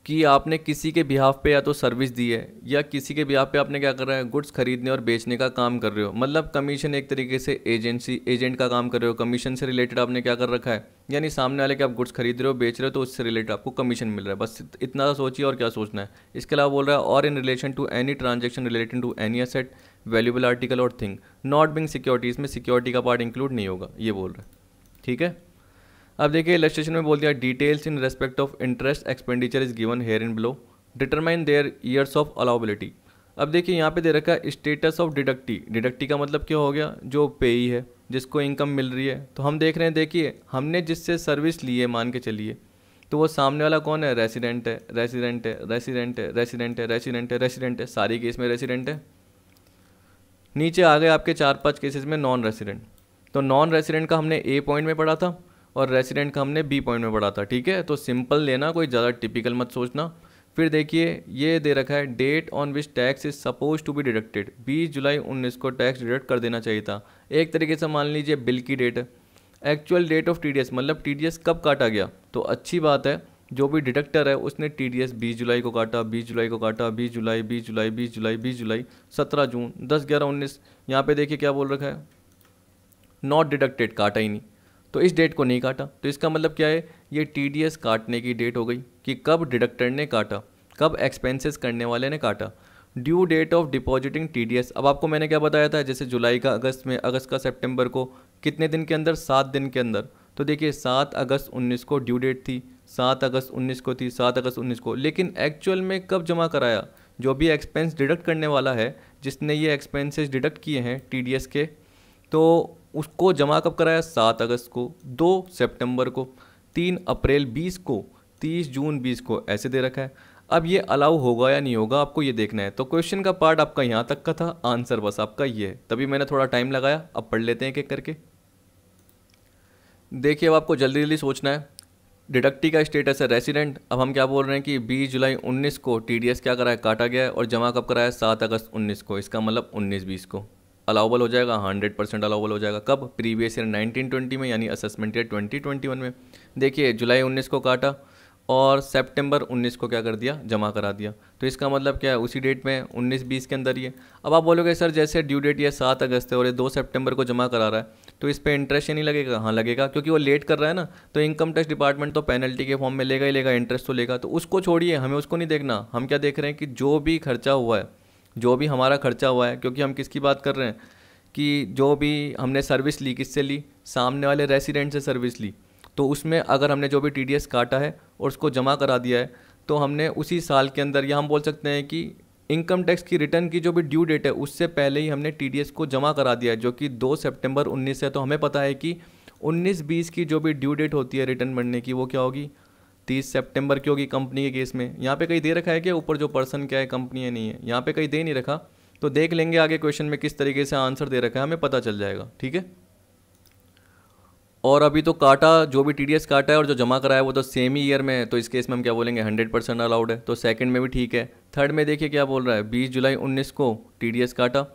कि आपने किसी के बिहाफ पे या तो सर्विस दी है, या किसी के बिहाफ पे आपने क्या कर रहा है, गुड्स खरीदने और बेचने का काम कर रहे हो, मतलब कमीशन एक तरीके से एजेंट का काम कर रहे हो, कमीशन से रिलेटेड आपने क्या कर रखा है, यानी सामने वाले के आप गुड्स खरीद रहे हो, बेच रहे हो, तो उससे रिलेटेड आपको कमीशन मिल रहा है। बस इतना सोचिए, और क्या सोचना है। इसके अलावा बोल रहा है और in relation to any transaction related to any asset, valuable article or thing not being security, इसमें सिक्योरिटी का पार्ट इंक्लूड नहीं होगा, ये बोल रहा है, ठीक है। अब देखिए इलस्ट्रेशन में बोल दिया details in respect of interest expenditure is given here in below, determine their years of allowability. अब देखिए यहाँ पे दे रखा है स्टेटस ऑफ डिडक्टी। डिडक्टी का मतलब क्या हो गया, जो पेई है, जिसको इनकम मिल रही है। तो हम देख रहे हैं, देखिए हमने जिससे सर्विस ली है, मान के चलिए, तो वो सामने वाला कौन है, रेसिडेंट है, रेसिडेंट है, रेसिडेंट है, रेसिडेंट है, रेसिडेंट है, रेसिडेंट है, सारी केस में रेसिडेंट है। नीचे आ गए आपके 4-5 केसेस में नॉन रेसिडेंट। तो नॉन रेसिडेंट का हमने A पॉइंट में पढ़ा था और रेसिडेंट का हमने B पॉइंट में पढ़ा था, ठीक है। तो सिंपल लेना, कोई ज़्यादा टिपिकल मत सोचना। फिर देखिए ये दे रखा है date on which tax is suppose to be deducted, 20 जुलाई 19 को टैक्स डिडक्ट कर देना चाहिए था। एक तरीके से मान लीजिए बिल की डेट है, एक्चुअल डेट ऑफ TDS, मतलब TDS कब काटा गया। तो अच्छी बात है, जो भी डिडक्टर है उसने TDS 20 जुलाई को काटा, 20 जुलाई को काटा, 20 जुलाई, 20 जुलाई, 20 जुलाई, 20 जुलाई, 17 जून, 10, 11, 19। यहाँ पे देखिए क्या बोल रखा है, नॉट डिडक्टेड, काटा ही नहीं, तो इस डेट को नहीं काटा। तो इसका मतलब क्या है ये TDS काटने की डेट हो गई कि कब डिडक्टर ने काटा, कब एक्सपेंसेस करने वाले ने काटा। Due date of depositing TDS, अब आपको मैंने क्या बताया था, जैसे जुलाई का अगस्त में, अगस्त का सितंबर को, कितने दिन के अंदर, 7 दिन के अंदर। तो देखिए 7 अगस्त 19 को ड्यू डेट थी, 7 अगस्त 19 को थी, 7 अगस्त 19 को, लेकिन एक्चुअल में कब जमा कराया, जो भी एक्सपेंस डिडक्ट करने वाला है, जिसने ये एक्सपेंसेस डिडक्ट किए हैं TDS के, तो उसको जमा कब कराया, 7 अगस्त को, 2 सितंबर को, 3 अप्रैल 20 को, 30 जून 20 को, ऐसे दे रखा है। अब ये अलाउ होगा या नहीं होगा आपको ये देखना है। तो क्वेश्चन का पार्ट आपका यहाँ तक का था, आंसर बस आपका ये है, तभी मैंने थोड़ा टाइम लगाया। अब पढ़ लेते हैं एक एक करके। देखिए अब आपको जल्दी जल्दी सोचना है। डिडक्टी का स्टेटस है रेसिडेंट। अब हम क्या बोल रहे हैं कि 20 जुलाई 19 को TDS क्या करा है, काटा गया है, और जमा कब कराया है, 7 अगस्त 19 को। इसका मतलब 19-20 को अलाउबल हो जाएगा, 100% अलाउबल हो जाएगा। कब, प्रीवियस ईयर 1920 में, यानी असेसमेंट ईयर 2021 में। देखिए जुलाई 19 को काटा और सितंबर 19 को क्या कर दिया, जमा करा दिया। तो इसका मतलब क्या है, उसी डेट में 19-20 के अंदर ही है। अब आप बोलोगे सर जैसे ड्यू डेट ये 7 अगस्त है और ये 2 सितंबर को जमा करा रहा है, तो इस पे इंटरेस्ट ही नहीं लगेगा। हाँ लगेगा, क्योंकि वो लेट कर रहा है ना, तो इनकम टैक्स डिपार्टमेंट तो पेनल्टी के फॉर्म में लेगा ही लेगा, इंटरेस्ट तो लेगा। तो उसको छोड़िए, हमें उसको नहीं देखना। हम क्या देख रहे हैं कि जो भी खर्चा हुआ है, जो भी हमारा खर्चा हुआ है, क्योंकि हम किसकी बात कर रहे हैं कि जो भी हमने सर्विस ली, किससे ली, सामने वाले रेसिडेंट से सर्विस ली, तो उसमें अगर हमने जो भी TDS काटा है और उसको जमा करा दिया है, तो हमने उसी साल के अंदर, या हम बोल सकते हैं कि इनकम टैक्स की रिटर्न की जो भी ड्यू डेट है उससे पहले ही हमने TDS को जमा करा दिया है, जो कि 2 सितंबर 19 है। तो हमें पता है कि 19-20 की जो भी ड्यू डेट होती है रिटर्न भरने की, वो क्या होगी, 30 सितंबर की होगी कंपनी के केस में। यहाँ पे कहीं दे रखा है कि ऊपर जो पर्सन क्या है, कंपनी है, नहीं है, यहाँ पे कहीं दे नहीं रखा। तो देख लेंगे आगे क्वेश्चन में किस तरीके से आंसर दे रखा है, हमें पता चल जाएगा। ठीक है, और अभी तो काटा, जो भी TDS काटा है और जो जमा कराया वो तो सेम ही ईयर में है, तो इस केस में हम क्या बोलेंगे, 100% अलाउड है। तो सेकंड में भी ठीक है। थर्ड में देखिए क्या बोल रहा है, 20 जुलाई 19 को TDS काटा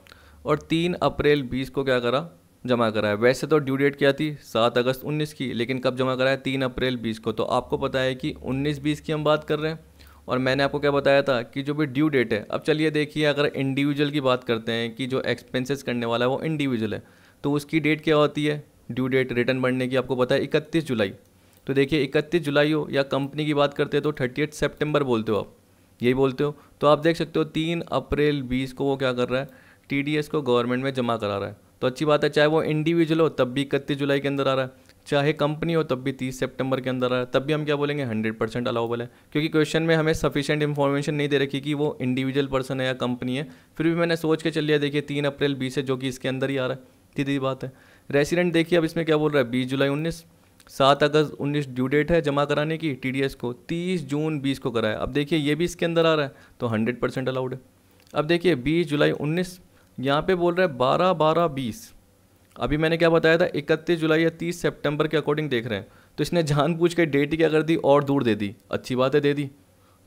और 3 अप्रैल 20 को क्या करा, जमा कराया। वैसे तो ड्यू डेट क्या थी, 7 अगस्त 19 की, लेकिन कब जमा कराया, 3 अप्रैल 20 को। तो आपको पता है कि 19-20 की हम बात कर रहे हैं, और मैंने आपको क्या बताया था कि जो भी ड्यू डेट है। अब चलिए देखिए, अगर इंडिविजुअल की बात करते हैं कि जो एक्सपेंसेस करने वाला है वो इंडिविजुअल है, तो उसकी डेट क्या होती है, ड्यू डेट रिटर्न भरने की आपको पता है 31 जुलाई। तो देखिए 31 जुलाई हो, या कंपनी की बात करते हैं तो 30 सितंबर बोलते हो, आप यही बोलते हो। तो आप देख सकते हो 3 अप्रैल 20 को वो क्या कर रहा है, TDS को गवर्नमेंट में जमा करा रहा है। तो अच्छी बात है, चाहे वो इंडिविजुअल हो तब भी 31 जुलाई के अंदर आ रहा है, चाहे कंपनी हो तब भी 30 सितंबर के अंदर आ रहा है, तब भी हम क्या बोलेंगे, 100% अलाउबल है। क्योंकि क्वेश्चन में हमें सफिशिएंट इन्फॉर्मेशन नहीं दे रखी कि वो इंडिविजुअल पर्सन है या कंपनी है, फिर भी मैंने सोच के चल लिया। देखिए 3 अप्रैल 20 है, जो कि इसके अंदर ही आ रहा है, सीधी बात है। रेसिडेंट देखिए अब इसमें क्या बोल रहा है, 20 जुलाई 19, 7 अगस्त 19 ड्यू डेट है जमा कराने की TDS को, 30 जून 20 को कराया। अब देखिए ये भी इसके अंदर आ रहा है, तो 100% अलाउड है। अब देखिए 20 जुलाई 19, यहाँ पे बोल रहा है 12-12-20। अभी मैंने क्या बताया था, 31 जुलाई या 30 सितंबर के अकॉर्डिंग देख रहे हैं, तो इसने जानबूझ के डेट ही क्या कर दी, और दूर दे दी। अच्छी बात है, दे दी।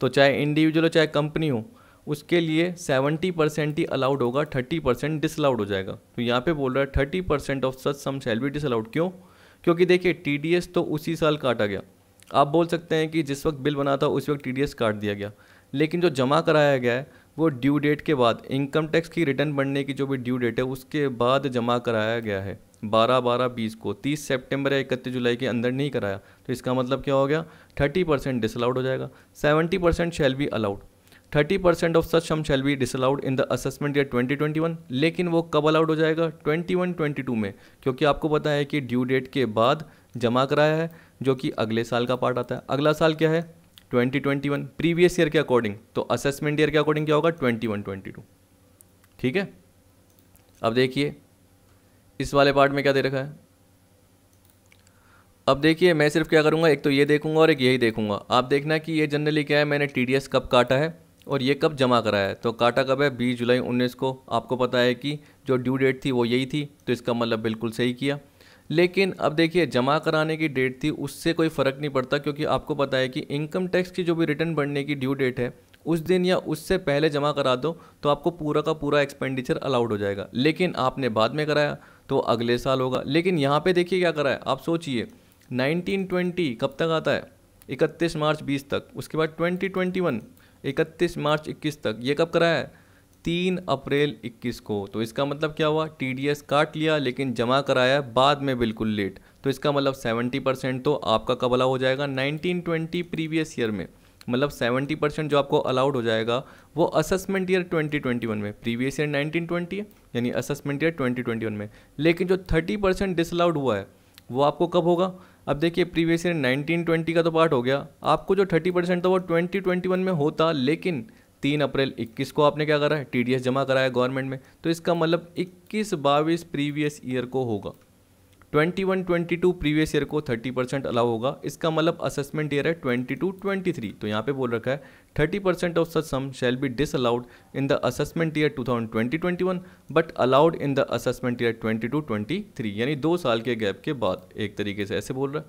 तो चाहे इंडिविजुअल हो चाहे कंपनी हो, उसके लिए 70% ही अलाउड होगा, 30% डिसअलाउड हो जाएगा। तो यहाँ पे बोल रहा है 30% of such sum shall be disallowed. क्यों? क्योंकि देखिए TDS तो उसी साल काटा गया। आप बोल सकते हैं कि जिस वक्त बिल बना था उसी वक्त TDS काट दिया गया, लेकिन जो जमा कराया गया है वो ड्यू डेट के बाद, इनकम टैक्स की रिटर्न बनने की जो भी ड्यू डेट है उसके बाद जमा कराया गया है, 12-12-20 को। 30 सितंबर या 31 जुलाई के अंदर नहीं कराया, तो इसका मतलब क्या हो गया, 30% डिसअलाउड हो जाएगा। 70% shall be allowed, 30% of such sum shall be disallowed in the assessment year 2021। लेकिन वो कब अलाउड हो जाएगा, 21-22 में, क्योंकि आपको पता है कि ड्यू डेट के बाद जमा कराया है, जो कि अगले साल का पार्ट आता है। अगला साल क्या है, 2021, प्रीवियस ईयर के अकॉर्डिंग। तो असेसमेंट ईयर के अकॉर्डिंग क्या होगा, 21-22। ठीक है, अब देखिए इस वाले पार्ट में क्या दे रखा है। अब देखिए मैं सिर्फ क्या करूँगा, एक तो ये देखूंगा और एक यही देखूंगा। आप देखना कि ये जनरली क्या है, मैंने TDS कब काटा है और ये कब जमा कराया है। तो काटा कब है, 20 जुलाई 19 को। आपको पता है कि जो ड्यू डेट थी वो यही थी, तो इसका मतलब बिल्कुल सही किया। लेकिन अब देखिए जमा कराने की डेट थी, उससे कोई फ़र्क नहीं पड़ता, क्योंकि आपको पता है कि इनकम टैक्स की जो भी रिटर्न भरने की ड्यू डेट है उस दिन या उससे पहले जमा करा दो, तो आपको पूरा का पूरा एक्सपेंडिचर अलाउड हो जाएगा। लेकिन आपने बाद में कराया तो अगले साल होगा। लेकिन यहाँ पे देखिए क्या करा है, आप सोचिए 1920 कब तक आता है, 31 मार्च 20 तक। उसके बाद 2021 31 मार्च 21 तक। ये कब कराया है, 3 अप्रैल 21 को। तो इसका मतलब क्या हुआ, TDS काट लिया लेकिन जमा कराया बाद में बिल्कुल लेट। तो इसका मतलब 70% तो आपका कब अलाउ हो जाएगा, 1920 प्रीवियस ईयर में। मतलब 70% जो आपको अलाउड हो जाएगा वो असेसमेंट ईयर 2021 में। प्रीवियस ईयर 1920 है यानी असेसमेंट ईयर 2021 में। लेकिन जो 30% डिसअलाउड हुआ है वो आपको कब होगा। अब देखिए प्रीवियस ईयर 1920 का तो पार्ट हो गया, आपको जो 30% था वो 2021 में होता, लेकिन 3 अप्रैल 21 को आपने क्या करा है, TDS जमा कराया गवर्नमेंट में। तो इसका मतलब 21-22 प्रीवियस ईयर को होगा। 21-22 प्रीवियस ईयर को 30% अलाउ होगा। इसका मतलब असेसमेंट ईयर है 22-23। तो यहाँ पे बोल रखा है 30% of such sum shall be disallowed in the assessment year 2020-21 but allowed in the assessment year 22-23, यानी 2 साल के गैप के बाद, एक तरीके से ऐसे बोल रहा है।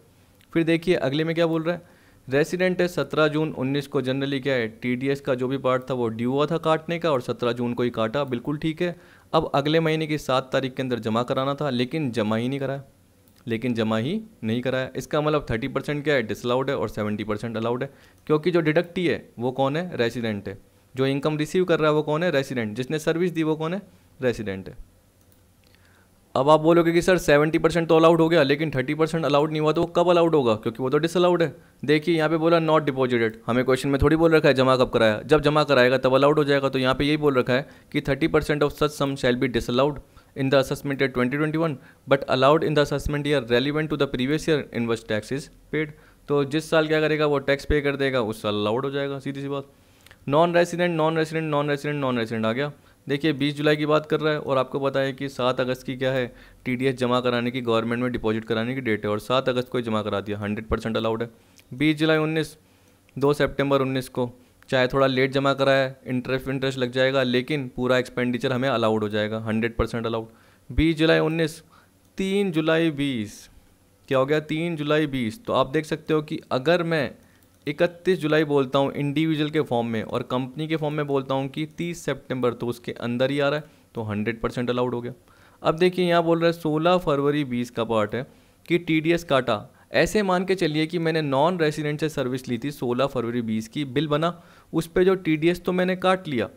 फिर देखिए अगले में क्या बोल रहा है, रेसिडेंट है 17 जून 19 को। जनरली क्या है, TDS का जो भी पार्ट था वो ड्यू हुआ था काटने का और 17 जून को ही काटा, बिल्कुल ठीक है। अब अगले महीने की 7 तारीख के अंदर जमा कराना था लेकिन जमा ही नहीं कराया। इसका मतलब 30% क्या है, डिसअलाउड है और 70% अलाउड है। क्योंकि जो डिडक्टी है वो कौन है, रेसिडेंट है। जो इनकम रिसीव कर रहा है वो कौन है, रेसिडेंट। जिसने सर्विस दी वो कौन है, रेसिडेंट है। अब आप बोलोगे कि सर 70% तो अलाउड हो गया लेकिन 30% अलाउड नहीं हुआ, तो वो कब अलाउड होगा, क्योंकि वो तो डिसअलाउड है। देखिए यहाँ पे बोला नॉट डिपॉजिटेड, हमें क्वेश्चन में थोड़ी बोल रखा है जमा कब कराया, जब जमा कराएगा तब अलाउड हो जाएगा। तो यहाँ पे यही बोल रखा है कि 30% of such sum shall be disallowed in the assessment year 2021 but allowed in the assessment year relevant to the previous year in which tax is paid। तो जिस साल क्या करेगा वो टैक्स पे कर देगा उस साल अलाउड हो जाएगा, सीधी सी बात। नॉन रेसिडेंट आ गया। देखिए 20 जुलाई की बात कर रहा है और आपको पता है कि 7 अगस्त की क्या है, TDS जमा कराने की, गवर्नमेंट में डिपॉजिट कराने की डेट है और 7 अगस्त को ही जमा करा दिया, 100% अलाउड है। 20 जुलाई 19, 2 सितंबर 19 को चाहे थोड़ा लेट जमा कराया, इंटरेस्ट लग जाएगा लेकिन पूरा एक्सपेंडिचर हमें अलाउड हो जाएगा, 100% अलाउड। 20 जुलाई 19, 3 जुलाई 20, क्या हो गया, 3 जुलाई 20। तो आप देख सकते हो कि अगर मैं 31 जुलाई बोलता हूँ इंडिविजुअल के फॉर्म में और कंपनी के फॉर्म में बोलता हूँ कि 30 सितंबर, तो उसके अंदर ही आ रहा है, तो 100% अलाउड हो गया। अब देखिए यहाँ बोल रहा है 16 फरवरी 20 का पार्ट है कि TDS काटा। ऐसे मान के चलिए कि मैंने नॉन रेसिडेंट से सर्विस ली थी 16 फरवरी 20 की, बिल बना, उस पर जो TDS तो मैंने काट लिया।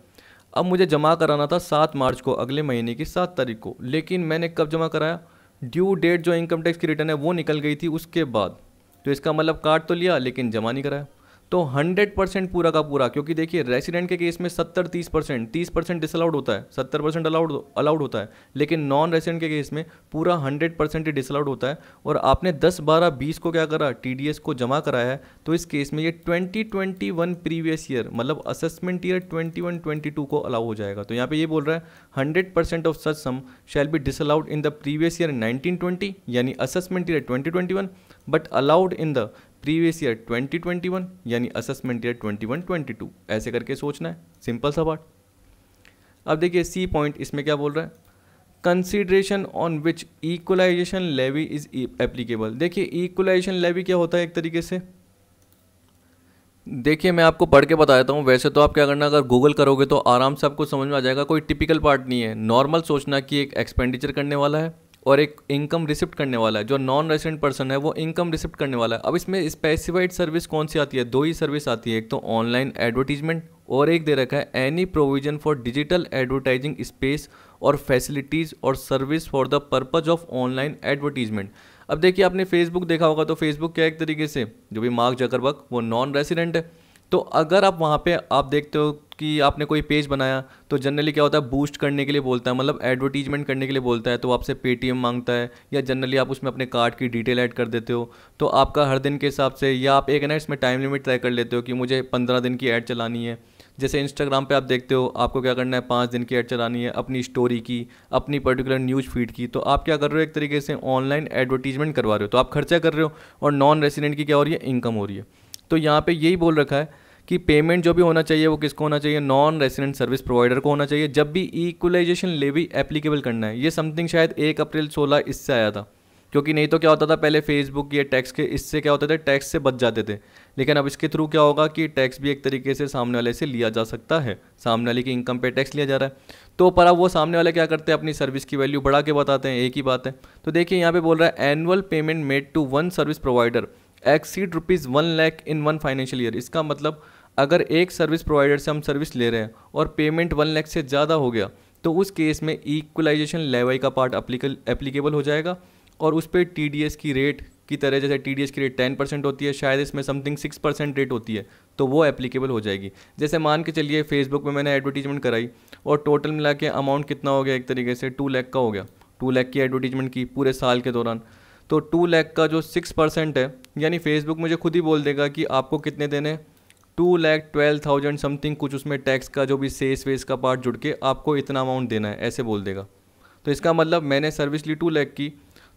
अब मुझे जमा कराना था 7 मार्च को, अगले महीने की 7 तारीख को, लेकिन मैंने कब जमा कराया, ड्यू डेट जो इनकम टैक्स की रिटर्न है वो निकल गई थी उसके बाद। तो इसका मतलब काट तो लिया लेकिन जमा नहीं कराया। तो 100% पूरा का पूरा, क्योंकि देखिए रेसिडेंट के केस में 30% डिसअलाउड होता है, 70% अलाउड होता है, लेकिन नॉन रेसिडेंट के केस में पूरा 100% ही डिसअलाउड होता है। और आपने 10, 12, 20 को क्या करा, TDS को जमा कराया है, तो इस केस में ये 2021 प्रीवियस ईयर मतलब असेसमेंट ईयर 21-22 को अलाउ हो जाएगा। तो यहाँ पे ये बोल रहा है 100% of such sum shall be disallowed in the previous year 1920 यानी assessment year 2021 but allowed in the previous year 2021 यानी असेसमेंट ईयर 21-22। ऐसे करके सोचना है, सिंपल सा पार्ट। अब देखिए C पॉइंट, इसमें क्या बोल रहा है, consideration on which equalization levy is applicable. देखिए इक्वलाइजेशन लेवी क्या होता है एक तरीके से, देखिए मैं आपको पढ़ के बता देता हूँ। वैसे तो आप क्या करना, अगर गूगल करोगे तो आराम से आपको समझ में आ जाएगा, कोई टिपिकल पार्ट नहीं है। नॉर्मल सोचना कि एक एक्सपेंडिचर करने वाला है और एक इनकम रिसिप्ट करने वाला है। जो नॉन रेसिडेंट पर्सन है वो इनकम रिसिप्ट करने वाला है। अब इसमें स्पेसिफाइड सर्विस कौन सी आती है, 2 ही सर्विस आती है, एक तो ऑनलाइन एडवर्टीजमेंट और एक दे रखा है any provision for digital advertising space और फैसिलिटीज़ और service for the purpose of online advertisement. अब देखिए आपने फेसबुक देखा होगा, तो फेसबुक क्या एक तरीके से जो भी मार्क जकरबर्ग वो नॉन रेसिडेंट है। तो अगर आप वहाँ पे आप देखते हो कि आपने कोई पेज बनाया तो जनरली क्या होता है, बूस्ट करने के लिए बोलता है, मतलब एडवर्टीजमेंट करने के लिए बोलता है, तो आपसे पेटीएम मांगता है या जनरली आप उसमें अपने कार्ड की डिटेल ऐड कर देते हो। तो आपका हर दिन के हिसाब से या आप एक ना इसमें टाइम लिमिट तय कर लेते हो कि मुझे 15 दिन की ऐड चलानी है। जैसे इंस्टाग्राम पे आप देखते हो आपको क्या करना है, 5 दिन की ऐड चलानी है अपनी स्टोरी की, अपनी पर्टिकुलर न्यूज़ फीड की। तो आप क्या कर रहे हो, एक तरीके से ऑनलाइन एडवर्टीजमेंट करवा रहे हो, तो आप खर्चा कर रहे हो और नॉन रेसिडेंट की क्या हो रही है, इनकम हो रही है। तो यहाँ पे यही बोल रखा है कि पेमेंट जो भी होना चाहिए वो किसको होना चाहिए, नॉन रेसिडेंट सर्विस प्रोवाइडर को होना चाहिए जब भी इक्वलाइजेशन लेवी एप्लीकेबल करना है। ये समथिंग शायद 1 अप्रैल 16 इससे आया था, क्योंकि नहीं तो क्या होता था पहले फेसबुक ये टैक्स के इससे क्या होते थे, टैक्स से बच जाते थे। लेकिन अब इसके थ्रू क्या होगा कि टैक्स भी एक तरीके से सामने वाले से लिया जा सकता है, सामने वाले की इनकम पे टैक्स लिया जा रहा है। तो पर अब वो सामने वाले क्या करते हैं, अपनी सर्विस की वैल्यू बढ़ा के बताते हैं, एक ही बात है। तो देखिए यहाँ पे बोल रहा है annual payment made to one service provider exceed ₹1 lakh in 1 financial year. इसका मतलब अगर एक सर्विस प्रोवाइडर से हम सर्विस ले रहे हैं और पेमेंट 1 लाख से ज़्यादा हो गया तो उस केस में इक्वलाइजेशन लेवी का पार्ट एप्लीकेबल हो जाएगा और उस पर TDS की रेट की तरह, जैसे TDS की रेट 10% होती है, शायद इसमें समथिंग 6% रेट होती है, तो वो एप्लीकेबल हो जाएगी। जैसे मान के चलिए फेसबुक में मैंने एडवर्टीजमेंट कराई और टोटल मिला के अमाउंट कितना हो गया, एक तरीके से 2 लाख का हो गया। 2 लाख की एडवर्टीजमेंट की पूरे साल के दौरान, तो 2 लाख का जो 6% है, यानी फेसबुक मुझे खुद ही बोल देगा कि आपको कितने देने, 2,12,000 समथिंग, कुछ उसमें टैक्स का जो भी सेस वेस का पार्ट जुड़ के आपको इतना अमाउंट देना है, ऐसे बोल देगा। तो इसका मतलब मैंने सर्विस ली 2 लाख की,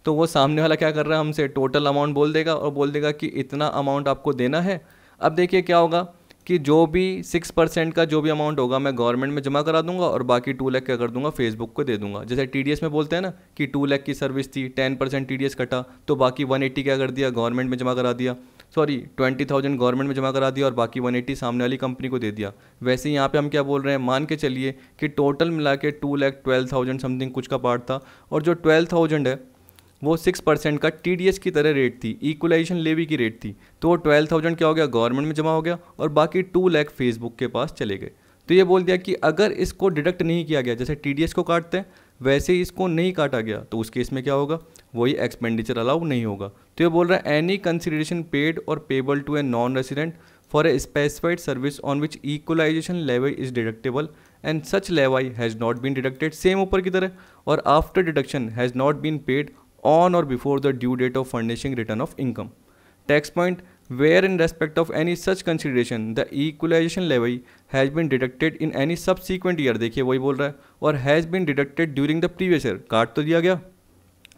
तो वो सामने वाला क्या कर रहा है, हमसे टोटल अमाउंट बोल देगा और बोल देगा कि इतना अमाउंट आपको देना है। अब देखिए क्या होगा कि जो भी 6% का जो भी अमाउंट होगा मैं गवर्नमेंट में जमा करा दूंगा और बाकी 2 लाख क्या कर दूंगा, फेसबुक को दे दूंगा। जैसे TDS में बोलते हैं ना कि 2 लाख की सर्विस थी, 10% TDS कटा, तो बाकी 180 क्या कर दिया, गवर्नमेंट में जमा करा दिया, सॉरी 20,000 गवर्नमेंट में जमा करा दिया और बाकी 180 सामने वाली कंपनी को दे दिया। वैसे ही यहाँ पे हम क्या बोल रहे हैं, मान के चलिए कि टोटल मिला के 2,12,000 समथिंग कुछ का पार्ट था और जो 12,000 है वो 6% का TDS की तरह रेट थी, इक्वलाइजेशन लेवी की रेट थी, तो वो 12,000 क्या हो गया, गवर्नमेंट में जमा हो गया और बाकी 2 लाख फेसबुक के पास चले गए। तो ये बोल दिया कि अगर इसको डिडक्ट नहीं किया गया, जैसे TDS को काटते हैं वैसे ही इसको नहीं काटा गया, तो उस केस में क्या होगा, वही एक्सपेंडिचर अलाउ नहीं होगा। तो ये बोल रहा है any consideration paid or payable to a non resident for a specified service on which equalization levy is deductible and such levy has not been deducted, same ऊपर की तरह, or after deduction has not been paid on or before the due date of furnishing return of income. Tax point, where in respect of any such consideration the equalization levy has been deducted in any subsequent year, देखिए वही बोल रहा है, और has been deducted during the previous year, काट तो दिया गया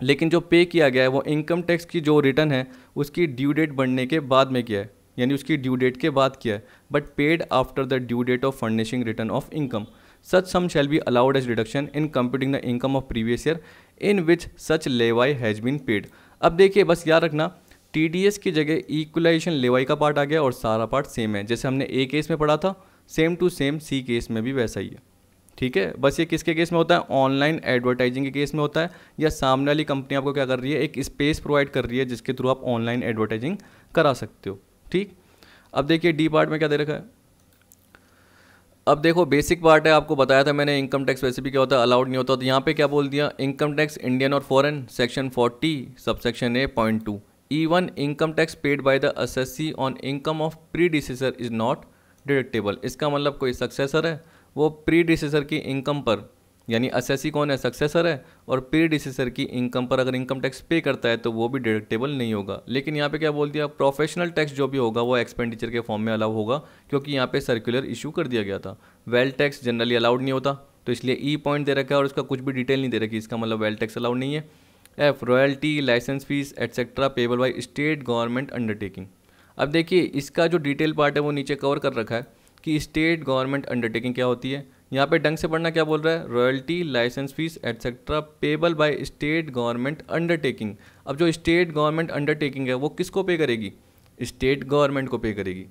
लेकिन जो पे किया गया है वो इनकम टैक्स की जो रिटर्न है उसकी ड्यू डेट बढ़ने के बाद में किया है, यानी उसकी ड्यू डेट के बाद किया है, but paid after the due date of furnishing return of income. Such sum shall be allowed as deduction in computing the income of previous year in which such levy has been paid. अब देखिए बस याद रखना, TDS की जगह equalisation levy का part आ गया और सारा पार्ट सेम है, जैसे हमने A केस में पढ़ा था same to same C case में भी वैसा ही है। ठीक है, बस ये किसके केस में होता है, ऑनलाइन एडवर्टाइजिंग के केस में होता है, या सामने वाली कंपनी आपको क्या कर रही है, एक स्पेस प्रोवाइड कर रही है जिसके थ्रू आप ऑनलाइन एडवर्टाइजिंग करा सकते हो। ठीक, अब देखिए D पार्ट में क्या दे रखा है। अब देखो बेसिक पार्ट है, आपको बताया था मैंने इनकम टैक्स वैसे भी क्या होता है, अलाउड नहीं होता, तो यहाँ पे क्या बोल दिया, इनकम टैक्स इंडियन और foreign, section 40 subsection A.2, even income tax paid by the assessee on income of predecessor is not deductible. इसका मतलब कोई सक्सेसर है वो प्रीडिसेसर की इनकम पर, यानी असेसी कौन है, सक्सेसर है, और प्रीडिसेसर की इनकम पर अगर इनकम टैक्स पे करता है तो वो भी डिडक्टेबल नहीं होगा। लेकिन यहाँ पे क्या बोल दिया, प्रोफेशनल टैक्स जो भी होगा वो एक्सपेंडिचर के फॉर्म में अलाउ होगा, क्योंकि यहाँ पे सर्कुलर इशू कर दिया गया था। वेल्थ टैक्स जनरली अलाउड नहीं होता, तो इसलिए ई पॉइंट दे रखा है और उसका कुछ भी डिटेल नहीं दे रखी, इसका मतलब वेल्थ टैक्स अलाउड नहीं है। F, royalty, licence fees etcetera payable by state government undertaking. अब देखिए इसका जो डिटेल पार्ट है वो नीचे कवर कर रखा है कि स्टेट गवर्नमेंट अंडरटेकिंग क्या होती है। यहाँ पे ढंग से पढ़ना, क्या बोल रहा है, royalty, licence fees etcetera payable by state government undertaking. अब जो स्टेट गवर्नमेंट अंडरटेकिंग है वो किसको पे करेगी, स्टेट गवर्नमेंट को पे करेगी।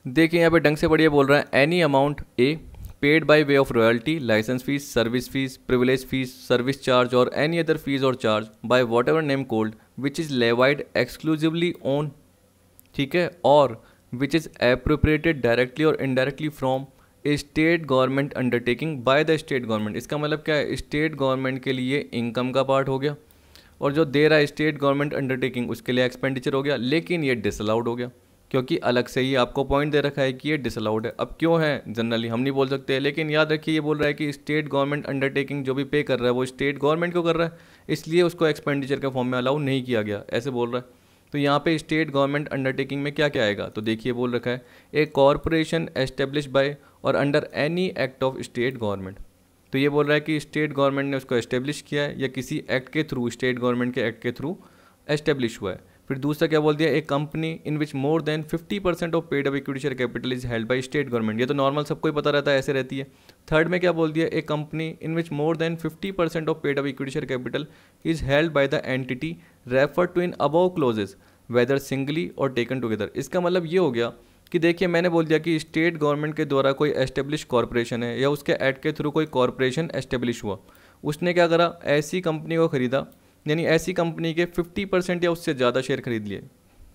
देखिए यहाँ पे ढंग से पढ़िए, बोल रहा है any amount a paid by way of royalty, licence fees, service fees, privilege fees, service charge or any other fees or charge by whatever name called which is levied exclusively on, ठीक है, or which is appropriated directly or indirectly from a state government undertaking by the state government. इसका मतलब क्या है, state government के लिए income का part हो गया और जो दे रहा है स्टेट गवर्नमेंट अंडरटेकिंग उसके लिए एक्सपेंडिचर हो गया, लेकिन ये डिसअलाउड हो गया क्योंकि अलग से ही आपको पॉइंट दे रखा है कि ये डिसअलाउड है। अब क्यों है जनरली हम नहीं बोल सकते, लेकिन याद रखिए ये बोल रहा है कि स्टेट गवर्नमेंट अंडरटेकिंग जो भी पे कर रहा है वो स्टेट गवर्नमेंट को कर रहा है, इसलिए उसको एक्सपेंडिचर के फॉर्म में अलाउ नहीं किया गया, ऐसे बोल रहा है। तो यहाँ पे स्टेट गवर्नमेंट अंडरटेकिंग में क्या क्या आएगा, तो देखिए बोल रखा है ए कॉरपोरेशन एस्टेब्लिश बाय और under any act of state government. तो ये बोल रहा है कि स्टेट गवर्नमेंट ने उसको एस्टेब्लिश किया है या किसी एक्ट के थ्रू, स्टेट गवर्नमेंट के एक्ट के थ्रू एस्टेब्लिश हुआ है। फिर दूसरा क्या बोल दिया, एक company in which more than 50% of paid up equity share capital is held by state government, ये तो नॉर्मल सबको ही पता रहता है, ऐसे रहती है। थर्ड में क्या बोल दिया, एक company in which more than 50% of paid up equity share capital is held by the entity refer to in above clauses whether singly or taken together. इसका मतलब ये हो गया कि देखिए मैंने बोल दिया कि स्टेट गवर्नमेंट के द्वारा कोई एस्टेब्लिश कॉरपोरेशन है या उसके एक्ट के थ्रू कोई कॉरपोरेशन एस्टेब्लिश हुआ, उसने क्या करा, ऐसी कंपनी को खरीदा, यानी ऐसी कंपनी के 50% या उससे ज़्यादा शेयर खरीद लिए,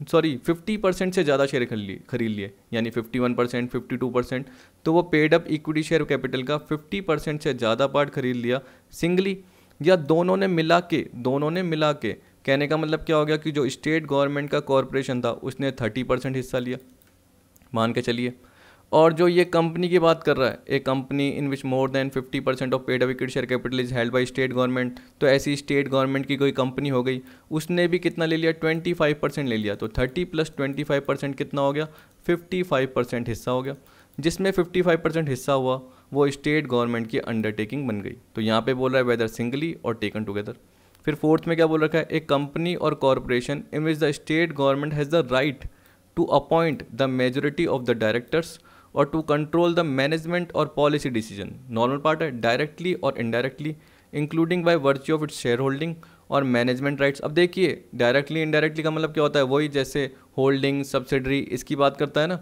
सॉरी 50% से ज़्यादा शेयर खरीद लिए, यानी 51%, 52%, तो वो paid up equity share capital का 50% से ज़्यादा पार्ट खरीद लिया सिंगली, या दोनों ने मिला के। कहने का मतलब क्या हो गया कि जो स्टेट गवर्नमेंट का कॉरपोरेशन था उसने 30% हिस्सा लिया, मान के चलिए। और जो ये कंपनी की बात कर रहा है, ए company in which more than 50% of paid up equity share capital is held by state government, तो ऐसी स्टेट गवर्नमेंट की कोई कंपनी हो गई, उसने भी कितना ले लिया, 25% ले लिया। तो 30 + 25% कितना हो गया, 55% हिस्सा हो गया। जिसमें 55% हिस्सा हुआ वो स्टेट गवर्नमेंट की अंडरटेकिंग बन गई। तो यहाँ पे बोल रहा है whether singly or taken together. फिर फोर्थ में क्या बोल रखा है, ए company or corporation in which the state government has the right to appoint the majority of the directors or to control the management or policy decision. Normal part है, directly or indirectly including by virtue of its share holding or management rights. अब देखिए directly indirectly का मतलब क्या होता है, वही जैसे होल्डिंग सब्सिडरी इसकी बात करता है ना।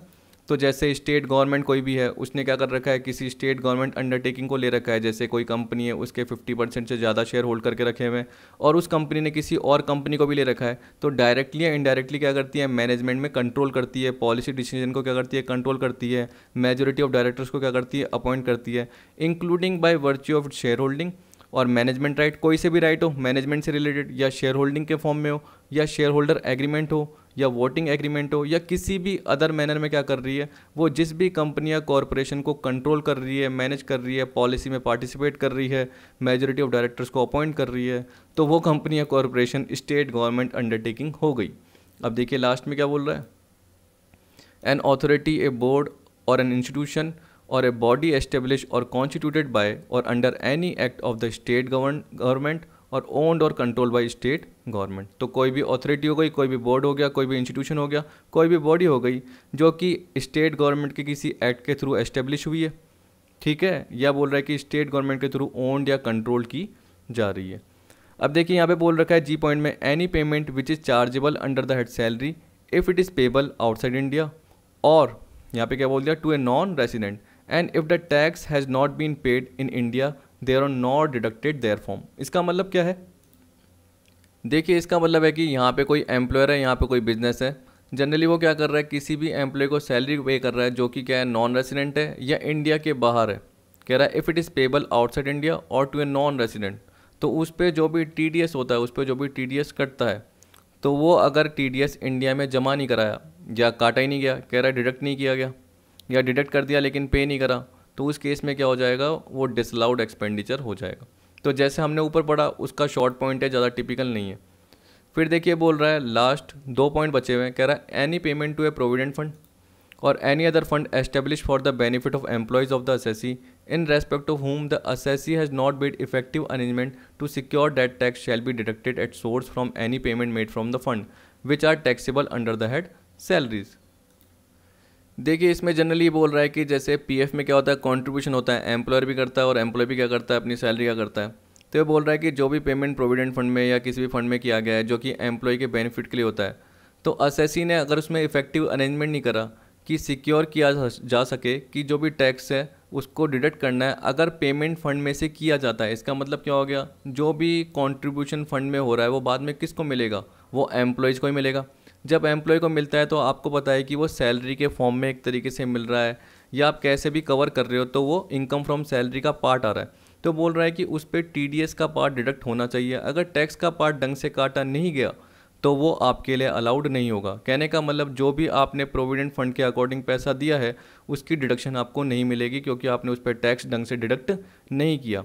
तो जैसे स्टेट गवर्नमेंट कोई भी है, उसने क्या कर रखा है, किसी स्टेट गवर्नमेंट अंडरटेकिंग को ले रखा है, जैसे कोई कंपनी है उसके 50% से ज़्यादा शेयर होल्ड करके रखे हुए हैं, और उस कंपनी ने किसी और कंपनी को भी ले रखा है, तो डायरेक्टली या इनडायरेक्टली क्या करती है, मैनेजमेंट में कंट्रोल करती है, पॉलिसी डिसीजन को क्या करती है, कंट्रोल करती है, मेजोरिटी ऑफ डायरेक्टर्स को क्या करती है, अपॉइंट करती है, including by virtue of share holding or management right. कोई से भी राइट हो मैनेजमेंट से रिलेटेड, या शेयर होल्डिंग के फॉर्म में हो, या शेयर होल्डर एग्रीमेंट हो, या वोटिंग एग्रीमेंट हो, या किसी भी अदर मैनर में क्या कर रही है, वो जिस भी कंपनी या कॉरपोरेशन को कंट्रोल कर रही है, मैनेज कर रही है, पॉलिसी में पार्टिसिपेट कर रही है, मेजॉरिटी ऑफ डायरेक्टर्स को अपॉइंट कर रही है, तो वो कंपनी या कॉरपोरेशन स्टेट गवर्नमेंट अंडरटेकिंग हो गई। अब देखिए लास्ट में क्या बोल रहा है, एन ऑथोरिटी, ए बोर्ड और an institution or a body established or constituted by or under any act of the state government और owned और controlled by state government। तो कोई भी अथॉरिटी हो गई, कोई भी बोर्ड हो गया, कोई भी इंस्टीट्यूशन हो गया, कोई भी बॉडी हो गई जो कि स्टेट गवर्नमेंट के किसी एक्ट के थ्रू एस्टेब्लिश हुई है, ठीक है, या बोल रहा है कि स्टेट गवर्नमेंट के थ्रू ओन्ड या कंट्रोल की जा रही है। अब देखिए यहाँ पे बोल रखा है जी पॉइंट में, any payment which is chargeable under the head salary if it is payable outside India, or यहाँ पे क्या बोल दिया, to a non resident, and if the tax has not been paid in India there are not deducted therefrom. इसका मतलब क्या है, देखिए इसका मतलब है कि यहाँ पे कोई एम्प्लॉयर है, यहाँ पे कोई बिजनेस है, जनरली वो क्या कर रहा है, किसी भी एम्प्लॉय को सैलरी पे कर रहा है जो कि क्या है, नॉन रेसिडेंट है या इंडिया के बाहर है। कह रहा है if it is payable outside India और टू ए नॉन रेसिडेंट, तो उस पर जो भी TDS होता है, उस पर जो भी TDS कटता है, तो वो अगर TDS इंडिया में जमा नहीं कराया या काटा ही नहीं गया, कह रहा है डिडक्ट नहीं किया गया, या डिडक्ट कर दिया लेकिन पे नहीं करा, तो उस केस में क्या हो जाएगा, वो डिसअलाउड एक्सपेंडिचर हो जाएगा। तो जैसे हमने ऊपर पढ़ा उसका शॉर्ट पॉइंट है, ज़्यादा टिपिकल नहीं है। फिर देखिए बोल रहा है लास्ट 2 पॉइंट बचे हुए हैं, कह रहा है any payment to a provident fund और any other fund establish for the benefit of employees of the assessee in respect of whom the assessee has not made effective arrangement to secure that tax shall be deducted at source from any payment made from the fund which are taxable under the head salaries। देखिए इसमें generally बोल रहा है कि जैसे PF में क्या होता है, कंट्रीब्यूशन होता है, एम्प्लॉयर भी करता है और एम्प्लॉय भी क्या करता है, अपनी सैलरी का करता है। तो ये बोल रहा है कि जो भी पेमेंट प्रोविडेंट फंड में या किसी भी फंड में किया गया है जो कि एम्प्लॉय के बेनिफिट के लिए होता है, तो असेसी ने अगर उसमें इफेक्टिव अरेंजमेंट नहीं करा कि सिक्योर किया जा सके कि जो भी टैक्स है उसको डिडक्ट करना है अगर पेमेंट फंड में से किया जाता है। इसका मतलब क्या हो गया, जो भी कंट्रीब्यूशन फंड में हो रहा है वो बाद में किसको मिलेगा, वो एम्प्लॉयज़ को ही मिलेगा। जब एम्प्लॉय को मिलता है तो आपको पता है कि वो सैलरी के फॉर्म में एक तरीके से मिल रहा है, या आप कैसे भी कवर कर रहे हो तो वो इनकम फ्रॉम सैलरी का पार्ट आ रहा है। तो बोल रहा है कि उस पर TDS का पार्ट डिडक्ट होना चाहिए। अगर टैक्स का पार्ट ढंग से काटा नहीं गया तो वो आपके लिए अलाउड नहीं होगा। कहने का मतलब जो भी आपने प्रोविडेंट फंड के अकॉर्डिंग पैसा दिया है उसकी डिडक्शन आपको नहीं मिलेगी, क्योंकि आपने उस पर टैक्स ढंग से डिडक्ट नहीं किया।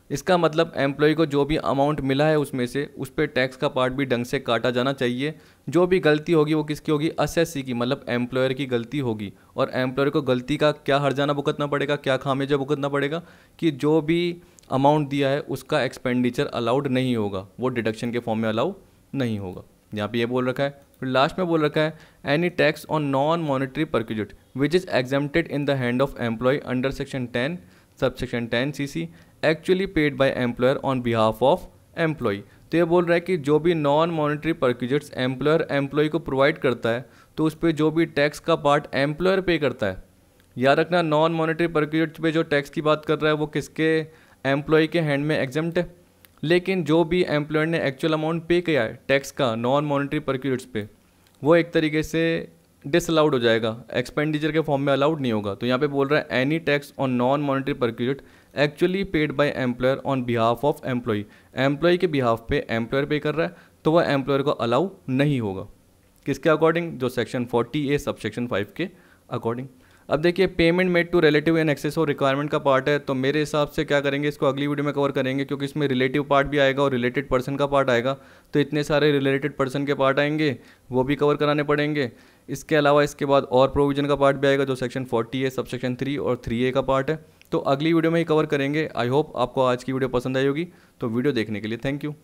इसका मतलब एम्प्लॉय को जो भी अमाउंट मिला है उसमें से उस पर टैक्स का पार्ट भी ढंग से काटा जाना चाहिए। जो भी गलती होगी वो किसकी होगी, असेसी की, मतलब एम्प्लॉयर की गलती होगी। और एम्प्लॉयर को गलती का क्या हर्जाना भुगतना पड़ेगा, क्या खामियाजा भुगतना पड़ेगा, कि जो भी अमाउंट दिया है उसका एक्सपेंडिचर अलाउड नहीं होगा, वो डिडक्शन के फॉर्म में अलाउ नहीं होगा। यहाँ पे ये बोल रखा है। फिर लास्ट में बोल रखा है any tax on non monetary perquisite which is exempted in the hand of employee under section 10 subsection 10 CC actually paid by employer on behalf of employee. तो ये बोल रहा है कि जो भी non monetary perquisites employer employee को provide करता है तो उस पर जो भी टैक्स का पार्ट एम्प्लॉयर पे करता है। याद रखना नॉन मॉनेटरी परक्यूजिट्स पे जो टैक्स की बात कर रहा है वो किसके, एम्प्लॉय के हैंड में एग्जेम्प्ट है। लेकिन जो भी एम्प्लॉयर ने एक्चुअल अमाउंट पे किया है टैक्स का नॉन मॉनेटरी परक्यूजिट्स पे, वो एक तरीके से डिसअलाउड हो जाएगा, एक्सपेंडिचर के फॉर्म में अलाउड नहीं होगा। तो यहाँ पे बोल रहा है any tax on non monetary perquisite actually paid by employer on behalf of employee, employee के बिहाफ पे एम्प्लॉयर पे कर रहा है तो वह एम्प्लॉयर को अलाउ नहीं होगा। किसके अकॉर्डिंग? जो सेक्शन 40A सबसेक्शन 5 के अकॉर्डिंग। अब देखिए payment made to relative and excess or requirement का पार्ट है, तो मेरे हिसाब से क्या करेंगे, इसको अगली वीडियो में कवर करेंगे क्योंकि इसमें रिलेटिव पार्ट भी आएगा और रिलेटेड पर्सन का पार्ट आएगा। तो इतने सारे रिलेटेड पर्सन के पार्ट आएंगे, वो भी कवर कराने पड़ेंगे। इसके अलावा इसके बाद और प्रोविजन का पार्ट भी आएगा जो सेक्शन 40A सबसेक्शन 3 और 3A का पार्ट है। तो अगली वीडियो में ही कवर करेंगे। आई होप आपको आज की वीडियो पसंद आई होगी। तो वीडियो देखने के लिए थैंक यू।